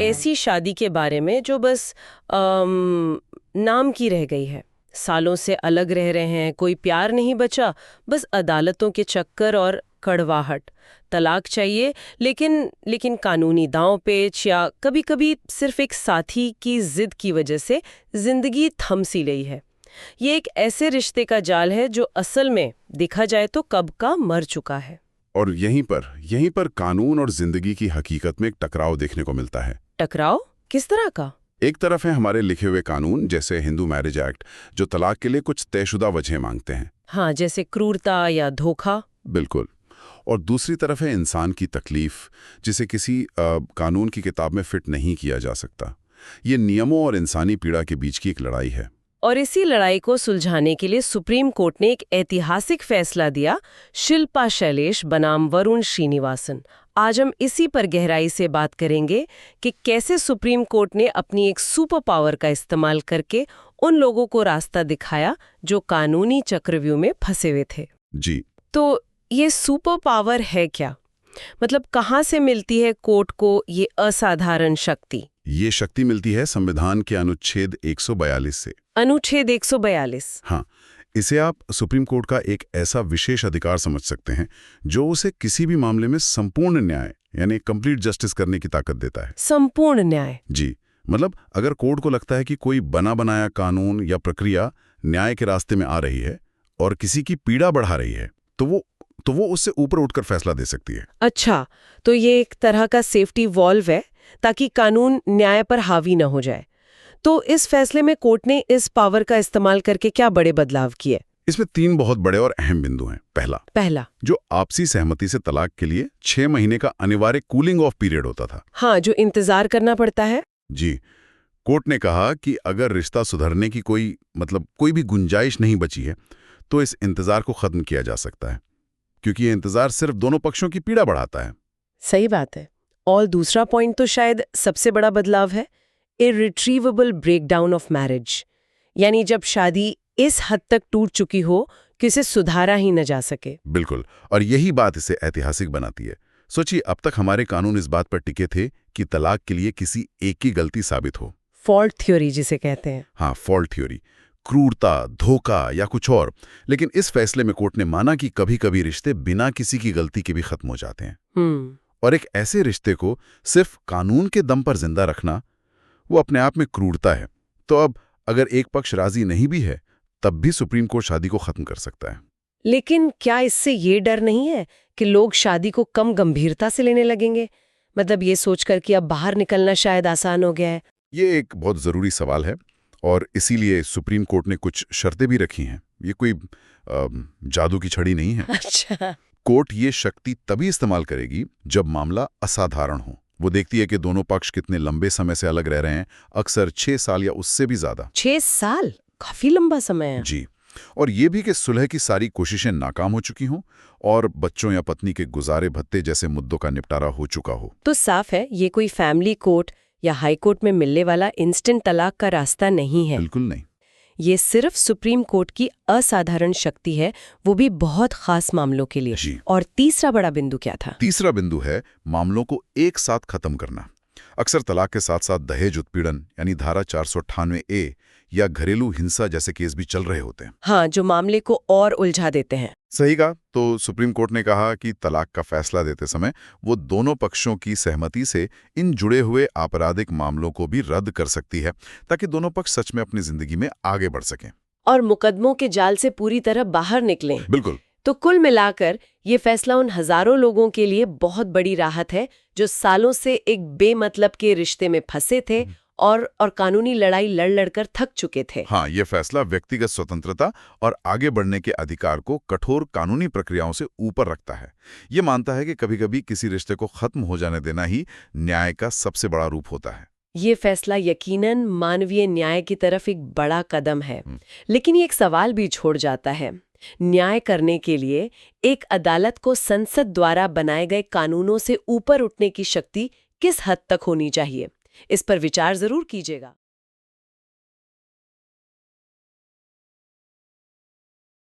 ऐसी शादी के बारे में जो बस नाम की रह गई है। सालों से अलग रह रहे हैं, कोई प्यार नहीं बचा, बस अदालतों के चक्कर और कड़वाहट। तलाक चाहिए, लेकिन कानूनी दांव पेच या कभी-कभी सिर्फ एक साथी की जिद की वजह से जिंदगी थम सी रही है। ये एक ऐसे रिश्ते का जाल है जो असल में देखा जाए तो कब का मर चुका है। और यहीं पर कानून और जिंदगी की हकीकत में एक टकराव देखने को मिलता है। टकराव किस तरह का? एक तरफ है हमारे लिखे हुए कानून, जैसे हिंदू मैरिज एक्ट, जो तलाक के लिए कुछ तयशुदा वजह मांगते हैं। हाँ, जैसे क्रूरता या धोखा। बिल्कुल। और दूसरी तरफ है इंसान की तकलीफ, जिसे किसी कानून की किताब में फिट नहीं किया जा सकता। ये नियमों और इंसानी पीड़ा के बीच की एक लड़ाई है। और इसी लड़ाई को सुलझाने के लिए सुप्रीम कोर्ट ने एक ऐतिहासिक फैसला दिया, शिल्पा शैलेश बनाम वरुण श्रीनिवासन। आज हम इसी पर गहराई से बात करेंगे कि कैसे सुप्रीम कोर्ट ने अपनी एक सुपर पावर का इस्तेमाल करके उन लोगों को रास्ता दिखाया जो कानूनी चक्रव्यूह में फंसे हुए थे। जी। तो ये सुपर पावर है क्या? मतलब कहाँ से मिलती है कोर्ट को ये असाधारण शक्ति? ये शक्ति मिलती है संविधान के अनुच्छेद 142 से। अनुच्छेद 142। हाँ, इसे आप सुप्रीम कोर्ट का एक ऐसा विशेष अधिकार समझ सकते हैं जो उसे किसी भी मामले में संपूर्ण न्याय यानी कंप्लीट जस्टिस करने की ताकत देता है। संपूर्ण न्याय? जी, मतलब अगर कोर्ट को लगता है कि कोई बना बनाया कानून या प्रक्रिया न्याय के रास्ते में आ रही है और किसी की पीड़ा बढ़ा रही है, तो वो उससे ऊपर उठकर फैसला दे सकती है। अच्छा, तो ये एक तरह का सेफ्टी वॉल्व है ताकि कानून न्याय पर हावी न हो जाए। तो इस फैसले में कोर्ट ने इस पावर का इस्तेमाल करके क्या बड़े बदलाव किए? इसमें 3 बहुत बड़े और अहम बिंदु हैं। पहला, जो आपसी सहमति से तलाक के लिए 6 महीने का अनिवार्य कूलिंग ऑफ पीरियड होता था। हाँ, जो इंतजार करना पड़ता है। जी, कोर्ट ने कहा कि अगर रिश्ता सुधरने की कोई भी गुंजाइश नहीं बची है, तो इस इंतजार को खत्म किया जा सकता है, क्योंकि ये इंतजार सिर्फ दोनों पक्षों की पीड़ा बढ़ाता है। सही बात है। और दूसरा पॉइंट तो शायद सबसे बड़ा बदलाव है, इर्रिट्रीवेबल ब्रेकडाउन ऑफ मैरिज। यानी जब शादी इस हद तक टूट चुकी हो कि उसे सुधारा ही न जा सके। बिल्कुल, और यही बात इसे ऐतिहासिक बनाती है। सोचिए, अब तक हमारे कानून इस बात पर टिके थे कि तलाक के लिए किसी एक की गलती साबित हो। फॉल्ट थ्योरी जिसे कहते हैं। हाँ, फॉल्ट थ्योरी, क्रूरता, धोखा या कुछ और। लेकिन इस फैसले में कोर्ट ने माना कि कभी-कभी रिश्ते बिना किसी की गलती के भी खत्म हो जाते हैं। और एक ऐसे रिश्ते को सिर्फ कानून के दम पर जिंदा रखना, वो अपने आप में क्रूरता है। तो अब अगर एक पक्ष राजी नहीं भी है, तब भी सुप्रीम कोर्ट शादी को खत्म कर सकता है। लेकिन क्या इससे ये डर नहीं है कि लोग शादी को कम गंभीरता से लेने लगेंगे? मतलब ये सोचकर कि अब बाहर निकलना शायद आसान हो गया है। ये एक बहुत ज़रूरी सवाल है और इसीलिए सुप्रीम कोर्ट ने कुछ शर्तें भी रखी हैं। ये कोई जादू की छड़ी नहीं है। अच्छा। कोर्ट ये शक्ति तभी इस्तेमाल करेगी जब मामला असाधारण हो। वो देखती है कि दोनों पक्ष कितने लंबे समय से अलग रह रहे हैं, अक्सर 6 साल या उससे भी ज्यादा। 6 साल काफी लंबा समय है। जी, और ये भी कि सुलह की सारी कोशिशें नाकाम हो चुकी हों और बच्चों या पत्नी के गुजारे भत्ते जैसे मुद्दों का निपटारा हो चुका हो। तो साफ है ये कोई फैमिली कोर्ट या हाई कोर्ट में मिलने वाला इंस्टेंट तलाक का रास्ता नहीं है। बिल्कुल नहीं। ये सिर्फ सुप्रीम कोर्ट की असाधारण शक्ति है, वो भी बहुत खास मामलों के लिए। जी। और तीसरा बड़ा बिंदु क्या था? तीसरा बिंदु है मामलों को एक साथ खत्म करना। अक्सर तलाक के साथ साथ दहेज उत्पीड़न यानी धारा 498A या घरेलू हिंसा जैसे केस भी चल रहे होते हैं। हाँ, जो मामले को और उलझा देते हैं। सही कहा। तो सुप्रीम कोर्ट ने कहा कि तलाक का फैसला देते समय वो दोनों पक्षों की सहमति से इन जुड़े हुए आपराधिक मामलों को भी रद्द कर सकती है, ताकि दोनों पक्ष सच में अपनी जिंदगी में आगे बढ़ सकें और मुकदमों के जाल से पूरी तरह बाहर निकलें। बिल्कुल। तो कुल मिलाकर ये फैसला उन हजारों लोगों के लिए बहुत बड़ी राहत है जो सालों से एक बेमतलब के रिश्ते में फंसे थे और कानूनी लड़ाई लड़ लड़कर थक चुके थे। हाँ, ये फैसला व्यक्तिगत स्वतंत्रता और आगे बढ़ने के अधिकार को कठोर कानूनी प्रक्रियाओं से ऊपर रखता है। ये मानता है कि कभी-कभी किसी रिश्ते को खत्म हो जाने देना ही न्याय का सबसे बड़ा रूप होता है। ये फैसला यकीनन मानवीय न्याय की तरफ एक बड़ा कदम है, लेकिन ये एक सवाल भी छोड़ जाता है। न्याय करने के लिए एक अदालत को संसद द्वारा बनाए गए कानूनों से ऊपर उठने की शक्ति किस हद तक होनी चाहिए? इस पर विचार जरूर कीजिएगा।